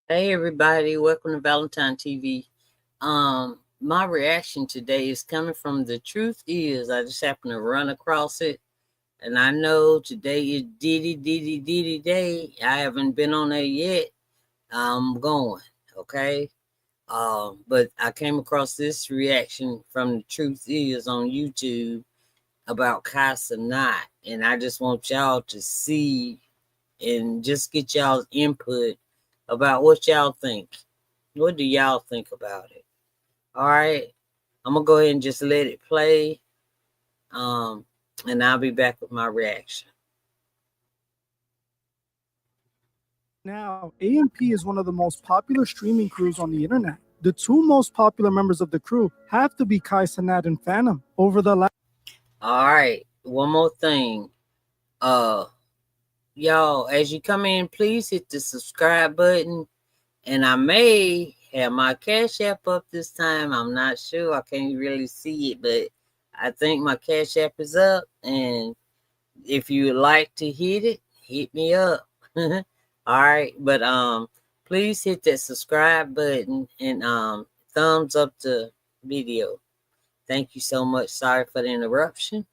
Hey everybody, welcome to Valentine TV. My reaction today is coming from The Truth Is. I just happened to run across it, and I know today is Diddy Day. I haven't been on there yet. I'm going, okay? But I came across this reaction from The Truth Is on YouTube about Cenat, and I just want y'all to see and just get y'all's input about what y'all think. What do y'all think about it? All right. I'm gonna go ahead and just let it play. Um, and I'll be back with my reaction. Now, AMP is one of the most popular streaming crews on the internet. The two most popular members of the crew have to be Kai Cenat and Phantom. Over the last All right. One more thing. Uh y'all, as you come in, please hit the subscribe button. And I may have my Cash App up this time. I'm not sure. I can't really see it, but I think my Cash App is up. And if you would like to hit it, hit me up. All right. But please hit that subscribe button and thumbs up the video. Thank you so much. Sorry for the interruption.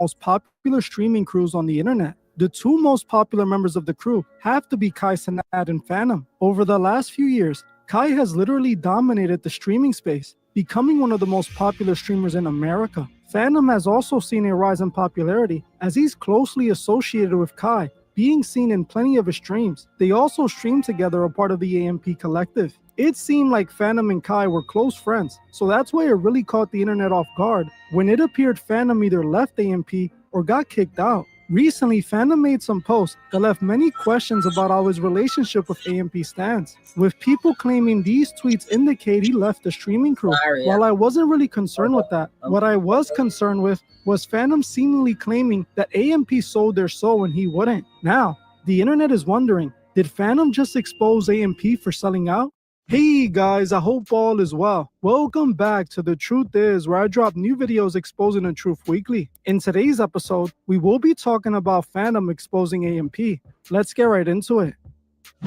most popular streaming crews on the internet. The two most popular members of the crew have to be Kai Cenat and Phantom. Over the last few years, Kai has literally dominated the streaming space, becoming one of the most popular streamers in America. Phantom has also seen a rise in popularity as he's closely associated with Kai, being seen in plenty of his streams. They also stream together, a part of the AMP collective. It seemed like Phantom and Kai were close friends, so that's why it really caught the internet off guard when it appeared Phantom either left AMP or got kicked out. Recently, Phantom made some posts that left many questions about how his relationship with AMP stands, with people claiming these tweets indicate he left the streaming crew. While I wasn't really concerned with that, what I was concerned with was Phantom seemingly claiming that AMP sold their soul and he wouldn't. Now, the internet is wondering, did Phantom just expose AMP for selling out? Hey guys, I hope all is well. Welcome back to The Truth Is, where I drop new videos exposing the truth weekly. In today's episode, we will be talking about Phantom exposing AMP. Let's get right into it.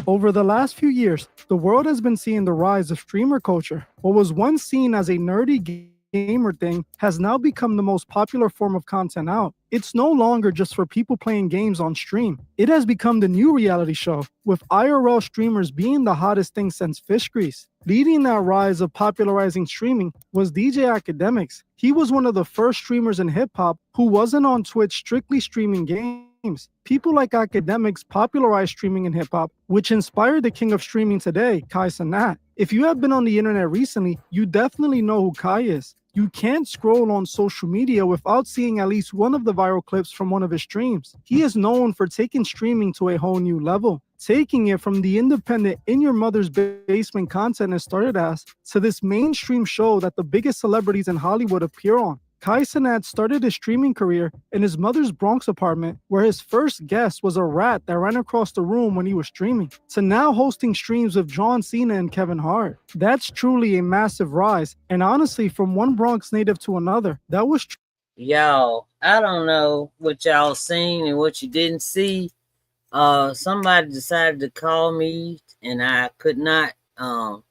Over the last few years, the world has been seeing the rise of streamer culture. What was once seen as a nerdy gamer thing has now become the most popular form of content out. It's no longer just for people playing games on stream. It has become the new reality show, with IRL streamers being the hottest thing since fish grease. Leading that rise of popularizing streaming was DJ Academics. He was one of the first streamers in hip-hop who wasn't on Twitch strictly streaming games. People like Academics popularized streaming in hip-hop, which inspired the king of streaming today, Kai Cenat. If you have been on the internet recently, you definitely know who Kai is. You can't scroll on social media without seeing at least one of the viral clips from one of his streams. He is known for taking streaming to a whole new level, taking it from the independent in your mother's basement content it started as, to this mainstream show that the biggest celebrities in Hollywood appear on. Kai Cenat started his streaming career in his mother's Bronx apartment, where his first guest was a rat that ran across the room when he was streaming, to now hosting streams with John Cena and Kevin Hart. That's truly a massive rise, and honestly, from one Bronx native to another, that was Y'all, I don't know what y'all seen and what you didn't see. Somebody decided to call me and I could not dang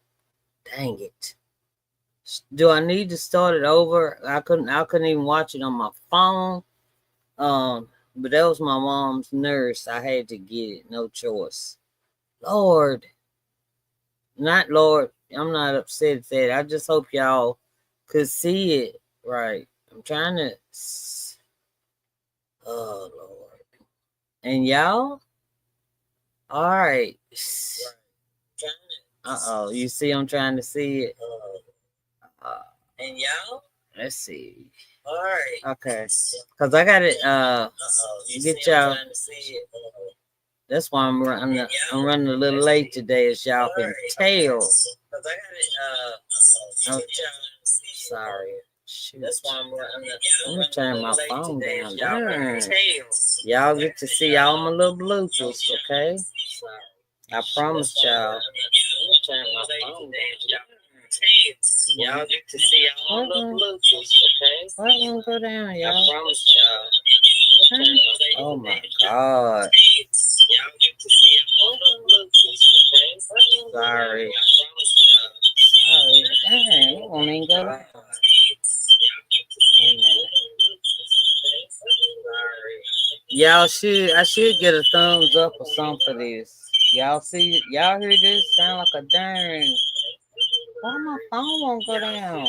it. Do I need to start it over? I couldn't even watch it on my phone. But that was my mom's nurse. I had to get it, no choice. Lord. Not Lord. I'm not upset at that. I just hope y'all could see it right. I'm trying to oh Lord. And y'all? Alright. Uh-oh. You see I'm trying to see it. And y'all? Let's see. All right. Okay. Cause I got it. Get y'all. That's why I'm running. I'm running a little late today, as y'all can tell. Cause I got it. Sorry. Shoot. That's why I'm running. Let me turn my phone down. Darn. Y'all get to see all my little bloopers, okay? I promise y'all. Let me turn my phone down. Y'all get to see all the bloopers, okay? Why don't go down, y'all? I promise y'all. Oh my God. Sorry. Sorry. Dang, it won't even go down. I should get a thumbs up or something for this. Y'all hear this? Sound like a darn. Why my phone won't go down?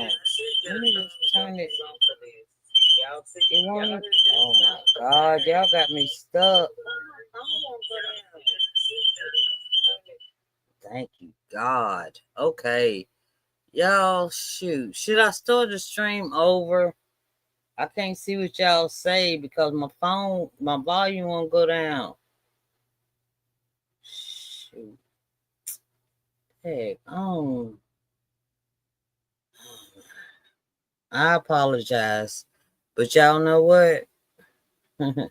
Let me just turn it. It won't even. Oh my God, y'all got me stuck. Thank you, God. Okay. Y'all, shoot. Should I start the stream over? I can't see what y'all say because my volume won't go down. Shoot. Heck, I apologize. But y'all know what? I'm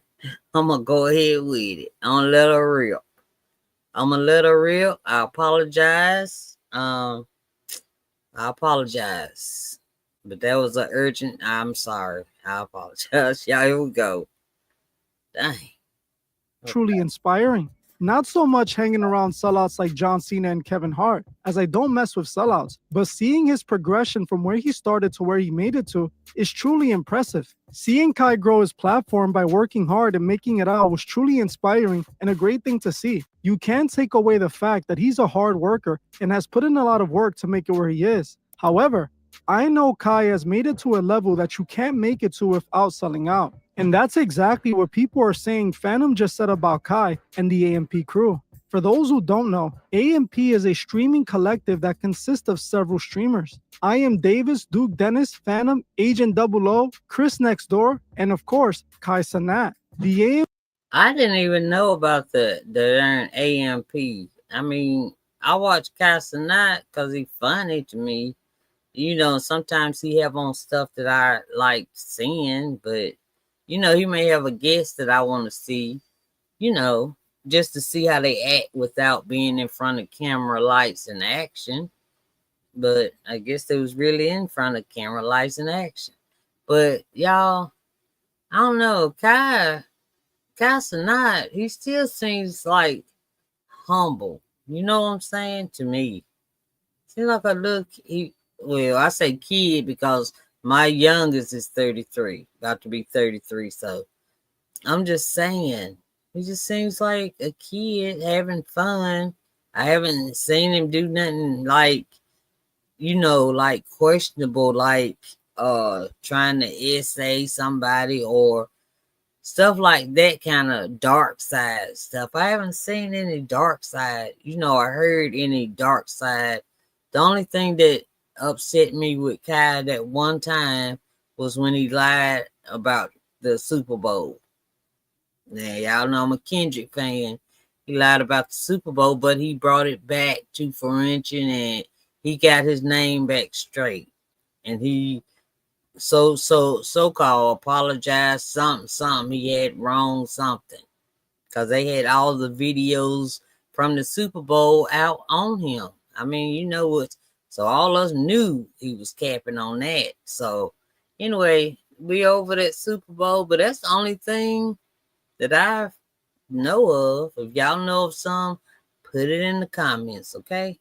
gonna go ahead with it. I'm gonna let her rip. I'm gonna let her rip. I apologize. I apologize. But that was an urgent. I'm sorry. I apologize. Y'all, here we go. Dang. Truly inspiring. Not so much hanging around sellouts like John Cena and Kevin Hart, as I don't mess with sellouts, but seeing his progression from where he started to where he made it to is truly impressive. Seeing Kai grow his platform by working hard and making it out was truly inspiring and a great thing to see. You can't take away the fact that he's a hard worker and has put in a lot of work to make it where he is. However, I know Kai has made it to a level that you can't make it to without selling out. And that's exactly what people are saying Phantom just said about Kai and the AMP crew. For those who don't know, AMP is a streaming collective that consists of several streamers. I am Davis, Duke Dennis, Phantom, Agent Double O, Chris Next Door, and of course, Kai Cenat. The AMP I didn't even know about the darn AMP. I mean, I watch Casanat because he's funny to me. Sometimes he have on stuff that I like seeing, but he may have a guest that I want to see, you know, just to see how they act without being in front of camera lights and action. But I guess they was really in front of camera lights and action. But y'all, I don't know, Casanat, he still seems like humble. You know what I'm saying? To me. Seems like a little well, I say kid because my youngest is 33, about to be 33. So I'm just saying, he just seems like a kid having fun. I haven't seen him do nothing like, like questionable, like trying to essay somebody or stuff like that kind of dark side stuff. I haven't seen any dark side, I heard any dark side. The only thing that upset me with Kai that one time was when he lied about the Super Bowl. Now, y'all know I'm a Kendrick fan. He lied about the Super Bowl, but he brought it back to fruition and he got his name back straight. And he so-called apologized something he had wrong something because they had all the videos from the Super Bowl out on him. I mean, what? So all us knew he was capping on that. So anyway, we over that Super Bowl, but that's the only thing that I know of. If y'all know of some, put it in the comments, okay?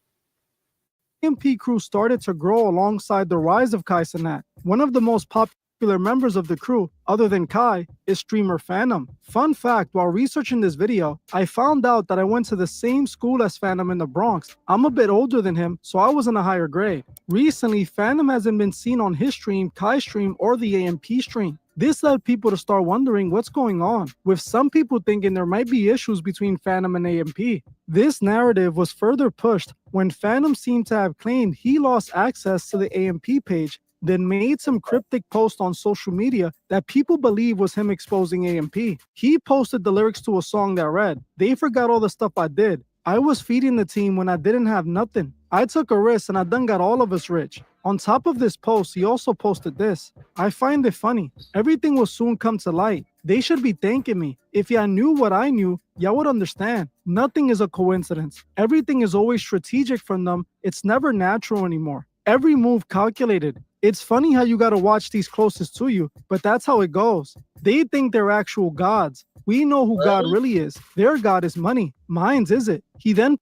AMP crew started to grow alongside the rise of Kai Cenat. One of the most popular members of the crew, other than Kai, is streamer Phantom. Fun fact, while researching this video, I found out that I went to the same school as Phantom in the Bronx. I'm a bit older than him, so I was in a higher grade. Recently, Phantom hasn't been seen on his stream, Kai's stream, or the AMP stream. This led people to start wondering what's going on, with some people thinking there might be issues between Phantom and AMP. This narrative was further pushed when Phantom seemed to have claimed he lost access to the AMP page, then made some cryptic post on social media that people believe was him exposing AMP. He posted the lyrics to a song that read, "They forgot all the stuff I did. I was feeding the team when I didn't have nothing. I took a risk and I done got all of us rich." On top of this post, he also posted this. "I find it funny. Everything will soon come to light. They should be thanking me. If y'all knew what I knew, y'all would understand. Nothing is a coincidence. Everything is always strategic from them. It's never natural anymore. Every move calculated. It's funny how you gotta watch these closest to you, but that's how it goes. They think they're actual gods. We know who God Well, really is. Their God is money. Mine's is it. He then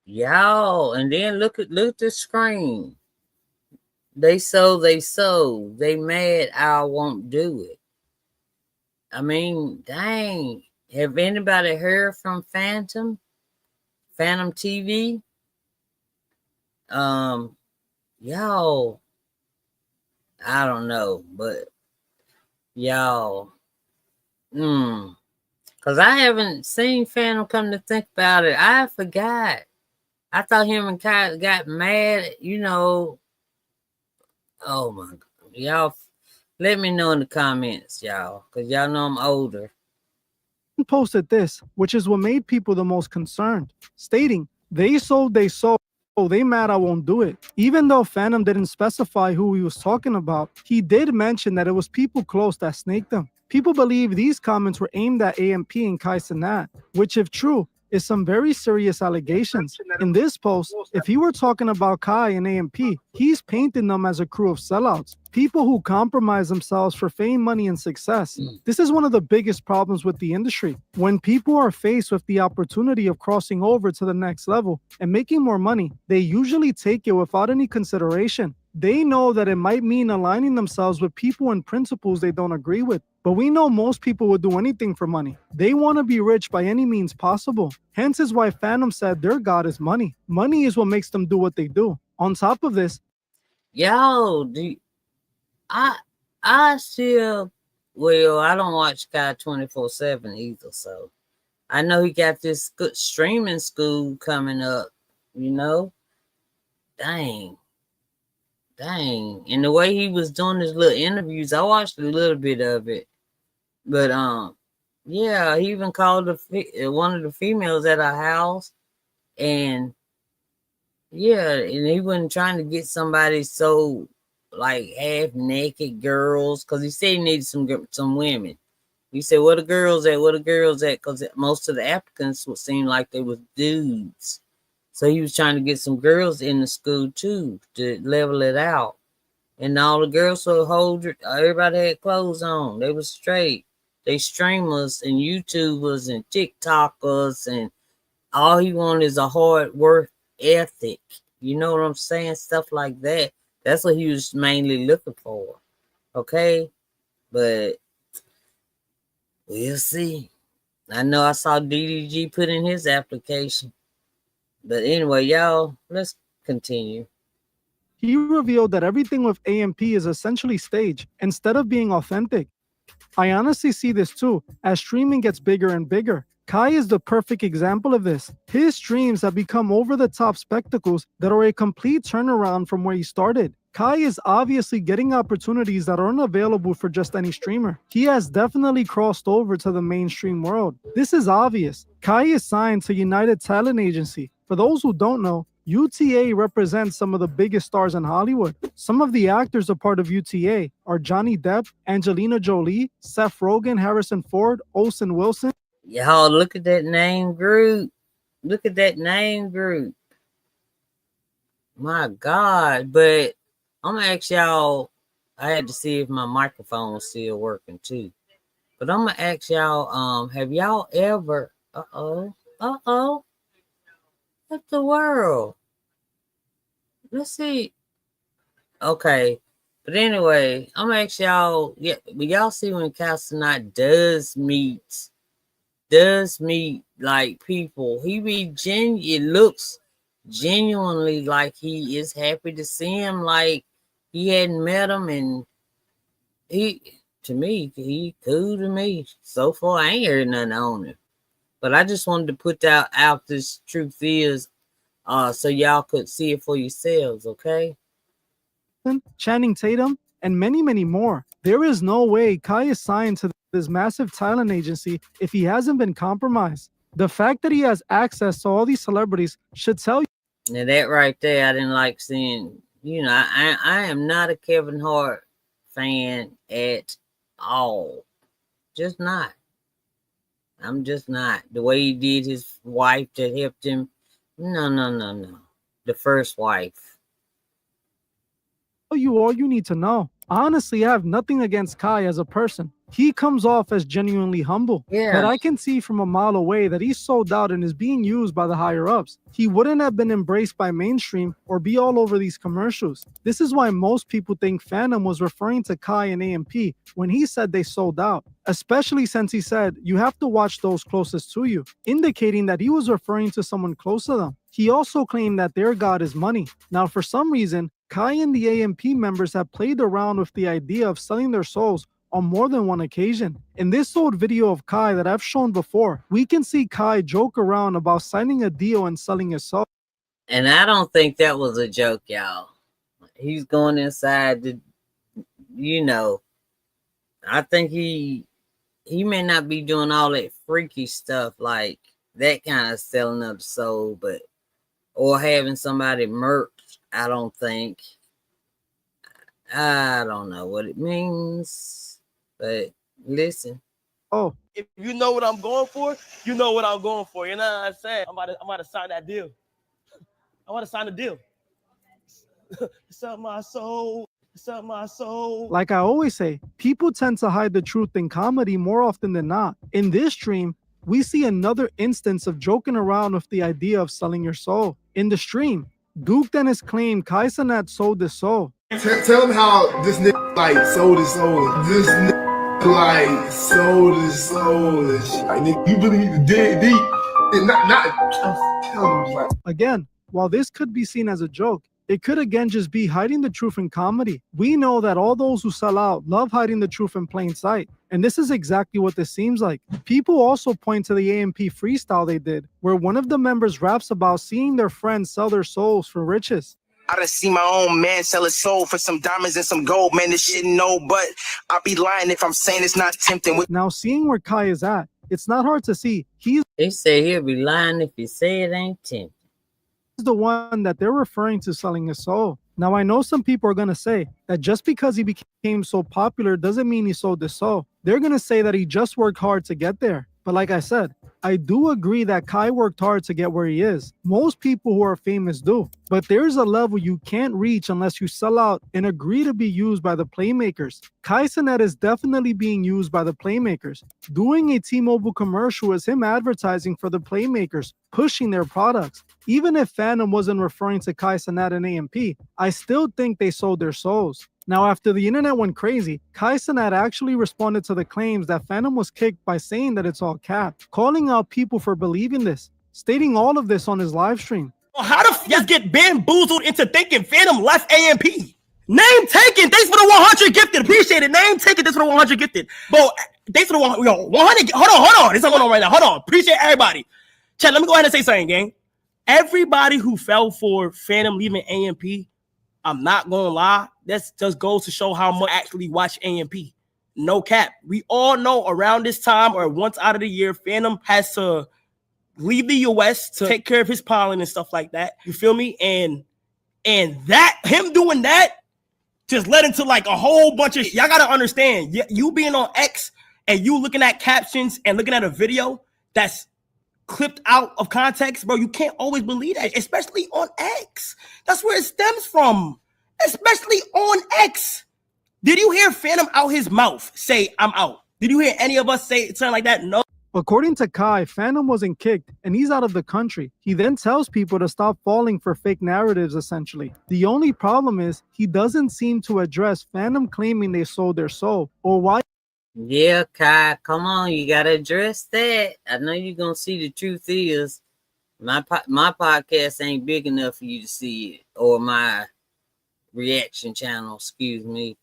y'all, and then look at the screen. They mad I won't do it. I mean, dang. Have anybody heard from Phantom TV? Um, y'all, I don't know, but y'all, cause I haven't seen Phantom. Come to think about it, I forgot. I thought him and Kai got mad. Oh my god, y'all, let me know in the comments, y'all, cause y'all know I'm older. posted this, which is what made people the most concerned, stating, they sold, they mad I won't do it. Even though Phantom didn't specify who he was talking about, he did mention that it was people close that snaked him. People believe these comments were aimed at AMP and Kai Cenat, which, if true, is some very serious allegations. In this post, if he were talking about Kai and AMP, he's painting them as a crew of sellouts, people who compromise themselves for fame, money, and success. This is one of the biggest problems with the industry. When people are faced with the opportunity of crossing over to the next level and making more money, they usually take it without any consideration. They know that it might mean aligning themselves with people and principles they don't agree with. But we know most people would do anything for money. They want to be rich by any means possible. Hence is why Phantom said their god is money. Money is what makes them do what they do. On top of this, Yo, I I still well, I don't watch Guy 24/7 either, so I know he got this good streaming school coming up, you know. Dang, dang. And the way he was doing his little interviews, I watched a little bit of it. But yeah, he even called one of the females at our house, and yeah, and he wasn't trying to get somebody so like half naked girls, because he said he needed some women. He said, "Where the girls at? Where the girls at?" Because most of the applicants would seem like they was dudes. So he was trying to get some girls in the school too to level it out. And all the girls so hold everybody had clothes on. They was straight. They streamers and YouTubers and TikTokers, and all he wanted is a hard work ethic. You know what I'm saying? Stuff like that. That's what he was mainly looking for. Okay? But we'll see. I know I saw DDG put in his application. But anyway, y'all, let's continue. he revealed that everything with AMP is essentially staged instead of being authentic. I honestly see this too, as streaming gets bigger and bigger. Kai is the perfect example of this. His streams have become over the top spectacles that are a complete turnaround from where he started. Kai is obviously getting opportunities that aren't available for just any streamer. He has definitely crossed over to the mainstream world. This is obvious. Kai is signed to United Talent Agency. For those who don't know, UTA represents some of the biggest stars in Hollywood. Some of the actors a part of UTA are Johnny Depp, Angelina Jolie, Seth Rogen, Harrison Ford, Olsen Wilson. Y'all, look at that name group. Look at that name group. My God. But I'm gonna ask y'all, I had to see if my microphone was still working too. But I'm gonna ask y'all, have y'all ever what the world? Let's see. Okay. But anyway, I'm gonna ask y'all, yeah, but y'all see when Castanot does meet like people, he be it looks genuinely like he is happy to see him, like he hadn't met him, and he to me, he cool to me. So far I ain't heard nothing on him. But I just wanted to put that out this truth is so y'all could see it for yourselves, okay? Channing Tatum, and many, many more. There is no way Kai is signed to this massive talent agency if he hasn't been compromised. The fact that he has access to all these celebrities should tell you. Now that right there, I didn't like seeing. I am not a Kevin Hart fan at all. Just not. I'm just not. The way he did his wife that helped him. No, no, no, no. The first wife. you all you need to know. Honestly, I have nothing against Kai as a person. He comes off as genuinely humble, but Yeah. I can see from a mile away that he's sold out and is being used by the higher ups. He wouldn't have been embraced by mainstream or be all over these commercials. This is why most people think Phantom was referring to Kai and AMP when he said they sold out, especially since he said you have to watch those closest to you, indicating that he was referring to someone close to them. He also claimed that their god is money. Now, for some reason, Kai and the AMP members have played around with the idea of selling their souls on more than one occasion. In this old video of Kai that I've shown before, we can see Kai joke around about signing a deal and selling his soul. And I don't think that was a joke, y'all. He's going inside the, you know, I think he may not be doing all that freaky stuff like that kind of selling of the soul, but or having somebody murked. I don't think. I don't know what it means, but listen. Oh, if you know what I'm going for, you know what I'm going for. You know what I'm saying? I'm about to sign that deal. I want to sign a deal. Sell my soul. Sell my soul. Like I always say, people tend to hide the truth in comedy more often than not. In this stream, we see another instance of joking around with the idea of selling your soul. In the stream, Duke Dennis claimed Kai Cenat sold his soul. Tell him how this nigga like sold his soul. This nigga like sold his soul and shit. Like, nigga, you really need to dig deep. And I'm telling you, like. Again, while this could be seen as a joke, it could again just be hiding the truth in comedy. We know that all those who sell out love hiding the truth in plain sight. And this is exactly what this seems like. People also point to the AMP freestyle they did, where one of the members raps about seeing their friends sell their souls for riches. I done see my own man sell his soul for some diamonds and some gold. Man, this shit no, but I'll be lying if I'm saying it's not tempting. Now, seeing where Kai is at, it's not hard to see. They say he'll be lying if he say it ain't tempting. The one that they're referring to selling his soul. Now, I know some people are going to say that just because he became so popular doesn't mean he sold his soul. They're going to say that he just worked hard to get there. But like I said, I do agree that Kai worked hard to get where he is. Most people who are famous do. But there's a level you can't reach unless you sell out and agree to be used by the playmakers. Kai Cenat is definitely being used by the playmakers. Doing a T-Mobile commercial is him advertising for the playmakers, pushing their products. Even if Phantom wasn't referring to Kai Cenat and AMP, I still think they sold their souls. Now, after the internet went crazy, Kai Cenat actually responded to the claims that Phantom was kicked by saying that it's all cap, calling out people for believing this, stating all of this on his live stream. How the f y'all get bamboozled into thinking Phantom left AMP? Name taken. Thanks for the 100 gifted. Appreciate it. Name taken. Thanks for the 100 gifted. Bro, thanks for the 100. 100. Hold on. This is going on right now. Hold on. Appreciate everybody. Chat, let me go ahead and say something, gang. Everybody who fell for Phantom leaving AMP, I'm not gonna lie, that just goes to show how much I actually watch AMP. No cap. We all know around this time or once out of the year, Phantom has to leave the US to take care of his pollen and stuff like that. You feel me? And that him doing that just led into like a whole bunch of y'all gotta understand. You being on X and you looking at captions and looking at a video that's clipped out of context, bro, you can't always believe that, especially on X. That's where it stems from, especially on X. Did you hear Phantom out his mouth say, I'm out? Did you hear any of us say something like that? No. According to Kai, Phantom wasn't kicked and he's out of the country. He then tells people to stop falling for fake narratives, essentially. The only problem is he doesn't seem to address Phantom claiming they sold their soul or why. Yeah, Kai, come on, you gotta address that. I know you're gonna see the truth is my podcast ain't big enough for you to see it, or my reaction channel, excuse me.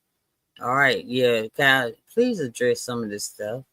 All right, yeah, Kai, please address some of this stuff.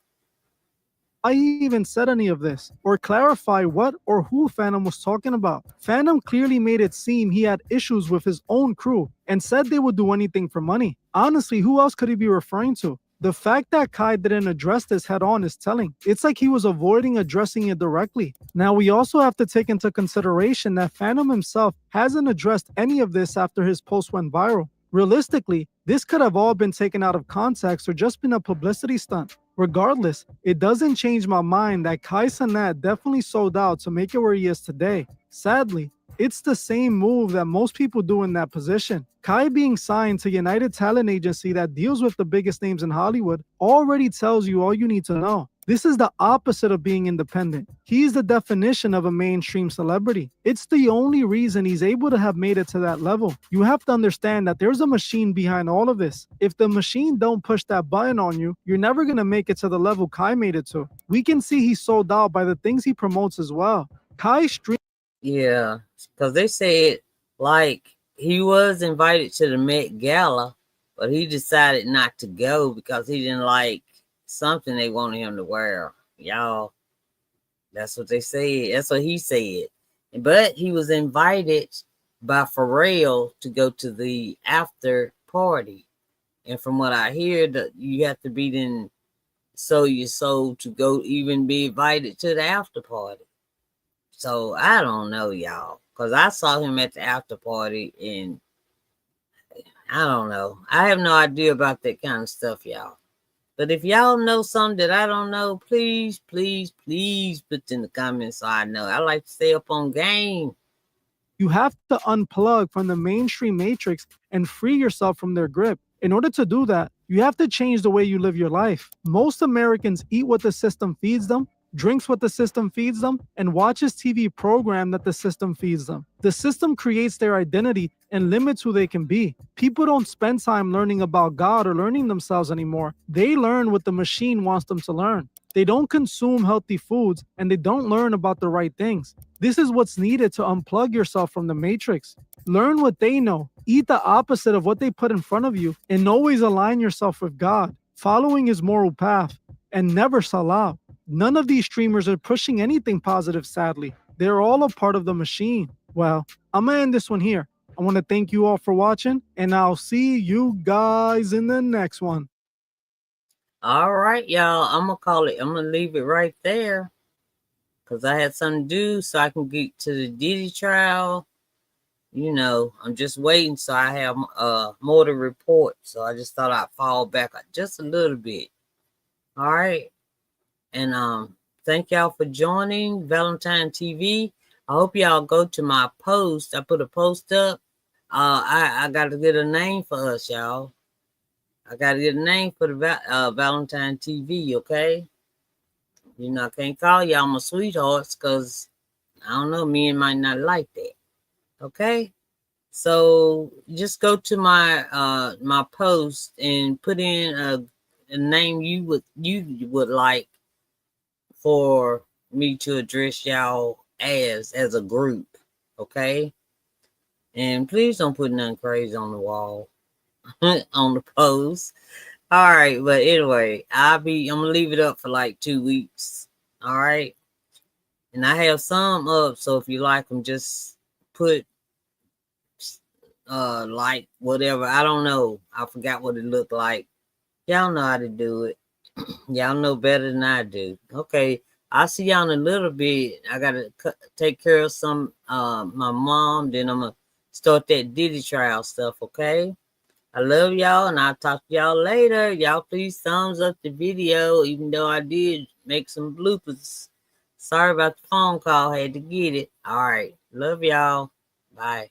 I even said any of this or clarify what or who Phantom was talking about. Phantom clearly made it seem he had issues with his own crew and said they would do anything for money. Honestly, who else could he be referring to? The fact that Kai didn't address this head on is telling. It's like he was avoiding addressing it directly. Now, we also have to take into consideration that Phantom himself hasn't addressed any of this after his post went viral. Realistically, this could have all been taken out of context or just been a publicity stunt. Regardless, it doesn't change my mind that Kai Cenat definitely sold out to make it where he is today. Sadly, It's the same move that most people do in that position. Kai being signed to United Talent Agency that deals with the biggest names in Hollywood already tells you all you need to know. This is the opposite of being independent. He's the definition of a mainstream celebrity. It's the only reason he's able to have made it to that level. You have to understand that there's a machine behind all of this. If the machine don't push that button on you, you're never going to make it to the level Kai made it to. We can see he's sold out by the things he promotes as well. Kai stream. Yeah, because they said like he was invited to the Met Gala, but he decided not to go because he didn't like something they wanted him to wear. Y'all, that's what they said. That's what he said. But he was invited by Pharrell to go to the after party. And from what I hear, that you have to be then sold your soul to go even be invited to the after party. So I don't know, y'all, because I saw him at the after party, and I don't know. I have no idea about that kind of stuff, y'all. But if y'all know something that I don't know, please, please, please put in the comments so I know. I like to stay up on game. You have to unplug from the mainstream matrix and free yourself from their grip. In order to do that, you have to change the way you live your life. Most Americans eat what the system feeds them, drinks what the system feeds them, and watches TV program that the system feeds them. The system creates their identity and limits who they can be. People don't spend time learning about God or learning themselves anymore. They learn what the machine wants them to learn. They don't consume healthy foods and they don't learn about the right things. This is what's needed to unplug yourself from the matrix. Learn what they know. Eat the opposite of what they put in front of you and always align yourself with God, following his moral path, and never sell out. None of these streamers are pushing anything positive, sadly. They're all a part of the machine. Well, I'm going to end this one here. I want to thank you all for watching, and I'll see you guys in the next one. All right, y'all. I'm going to leave it right there because I had something to do so I can get to the Diddy trial. You know, I'm just waiting so I have more to report. So I just thought I'd fall back just a little bit. All right. And thank y'all for joining Valentine TV. I hope y'all go to my post. I put a post up. I got to get a name for us, y'all. I got to get a name for the Valentine TV, okay? You know, I can't call y'all my sweethearts because, I don't know, men might not like that, okay? So just go to my my post and put in a name you would like for me to address y'all as a group, okay? And please don't put nothing crazy on the wall on the post. All right, but anyway, I'm gonna leave it up for like 2 weeks. All right, and I have some up, so if you like them, just put like whatever. I don't know. I forgot what it looked like. Y'all know how to do it. Y'all know better than I do. Okay, I'll see y'all in a little bit. I gotta take care of some my mom. Then I'm gonna start that Diddy trial stuff. Okay. I love y'all, and I'll talk to y'all later. Y'all please thumbs up the video, even though I did make some bloopers. Sorry about the phone call. Had to get it. All right. Love y'all. Bye.